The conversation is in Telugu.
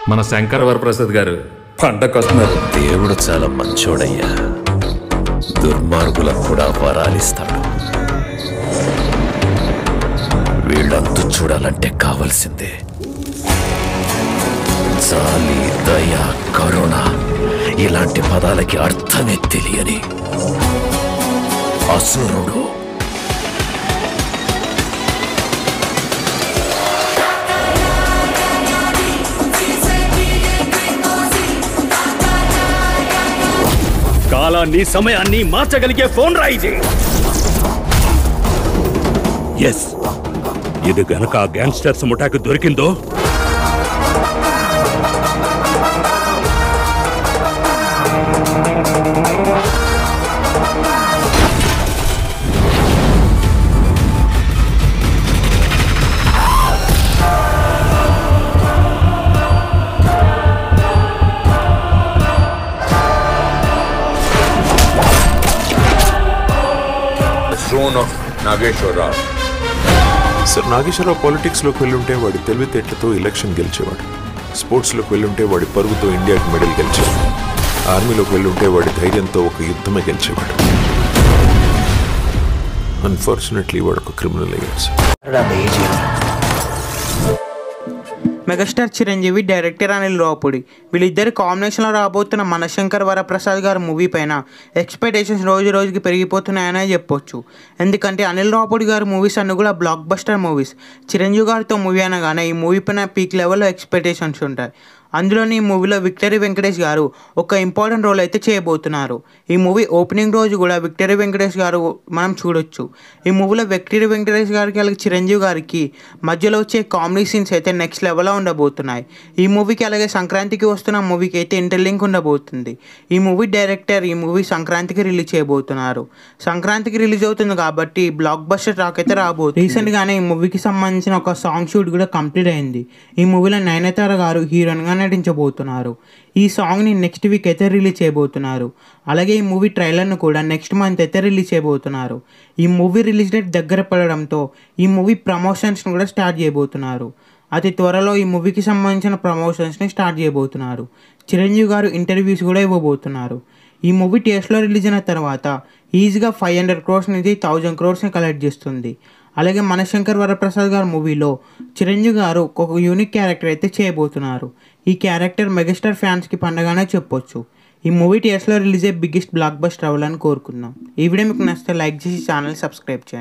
మన శంకర్ వరప్రసాద్ గారు పండకొస్తున్నారు. దేవుడు చాలా మంచోడయ్యా, దుర్మార్గులకు కూడా వరాలిస్తాడు. వీళ్ళంతు చూడాలంటే కావలసిందే జాలి, దయ, కరుణ ఇలాంటి పదాలకి అర్థమే తెలియని అసురుడు. కాలాన్ని సమయాన్ని మార్చగలిగే ఫోన్ రాయిది. ఎస్, ఇది గనక ఆ గ్యాంగ్స్టర్స్ ముఠాకు దొరికిందో నాగేశ్వరరావు సార్, నాగేశ్వరరావు పాలిటిక్స్లోకి వెళ్ళుంటే వాడి తెలివితేటలతో ఎలక్షన్ గెలిచేవాడు. స్పోర్ట్స్లోకి వెళ్ళుంటే వాడి పరుగుతో ఇండియాకి మెడల్ గెలిచేవాడు. ఆర్మీలోకి వెళ్ళుంటే వాడి ధైర్యంతో ఒక యుద్ధమే గెలిచేవాడు. అన్ఫార్చునేట్లీ వాడు ఒక క్రిమినల్ అయ్యాడు sir. Megastar Chiranjeevi, director Anil Ravipudi వీళ్ళిద్దరి కాంబినేషన్లో రాబోతున్న మన శంకర్ వరప్రసాద్ గారి మూవీ పైన ఎక్స్పెక్టేషన్స్ రోజు రోజుకి పెరిగిపోతున్నాయనే చెప్పొచ్చు. ఎందుకంటే అనిల్ రావుపూడి గారి మూవీస్ అన్నీ కూడా బ్లాక్ బస్టర్ మూవీస్. చిరంజీవి గారితో మూవీ అనగానే ఈ మూవీ పైన పీక్ లెవెల్లో ఎక్స్పెక్టేషన్స్ ఉంటాయి. అందులోని ఈ మూవీలో విక్టరీ వెంకటేష్ గారు ఒక ఇంపార్టెంట్ రోల్ అయితే చేయబోతున్నారు. ఈ మూవీ ఓపెనింగ్ రోజు కూడా విక్టరీ వెంకటేష్ గారు మనం చూడొచ్చు. ఈ మూవీలో విక్టరీ వెంకటేష్ గారికి అలాగే చిరంజీవి గారికి మధ్యలో వచ్చే కామెడీ సీన్స్ అయితే నెక్స్ట్ లెవెల్లో ఉండబోతున్నాయి. ఈ మూవీకి అలాగే సంక్రాంతికి వస్తున్న మూవీకి అయితే ఇంటర్లింక్ ఉండబోతుంది. ఈ మూవీ డైరెక్టర్ ఈ మూవీ సంక్రాంతికి రిలీజ్ చేయబోతున్నారు. సంక్రాంతికి రిలీజ్ అవుతుంది కాబట్టి బ్లాక్ బస్టర్ టాక్ అయితే రాబోతుంది. రీసెంట్గానే ఈ మూవీకి సంబంధించిన ఒక సాంగ్ షూట్ కూడా కంప్లీట్ అయింది. ఈ మూవీలో నయనతార గారు హీరోయిన్గా నటించబోతున్నారు. ఈ సాంగ్ని నెక్స్ట్ వీక్ అయితే రిలీజ్ చేయబోతున్నారు. అలాగే ఈ మూవీ ట్రైలర్ను కూడా నెక్స్ట్ మంత్ అయితే రిలీజ్ చేయబోతున్నారు. ఈ మూవీ రిలీజ్ డేట్ దగ్గర పడడంతో ఈ మూవీ ప్రమోషన్స్ని కూడా స్టార్ట్ చేయబోతున్నారు. అతి త్వరలో ఈ మూవీకి సంబంధించిన ప్రమోషన్స్ని స్టార్ట్ చేయబోతున్నారు. చిరంజీవి గారు ఇంటర్వ్యూస్ కూడా ఇవ్వబోతున్నారు. ఈ మూవీ థియేటర్లో రిలీజ్ అయిన తర్వాత ఈజీగా 500 crores నుంచి 1000 crores కలెక్ట్ చేస్తుంది. అలాగే మన శంకర్ వరప్రసాద్ గారి మూవీలో చిరంజీవి గారు ఒక యూనిక్ క్యారెక్టర్ అయితే చేయబోతున్నారు. ఈ క్యారెక్టర్ మెగాస్టార్ ఫ్యాన్స్కి పండగానే చెప్పొచ్చు. ఈ మూవీ థియేటర్లో రిలీజ్ అయ్యే బిగ్గెస్ట్ బ్లాక్ బస్టర్ అవ్వాలని కోరుకుందాం. ఈ వీడియో మీకు నచ్చితే లైక్ చేసి ఛానల్ సబ్స్క్రైబ్ చేయండి.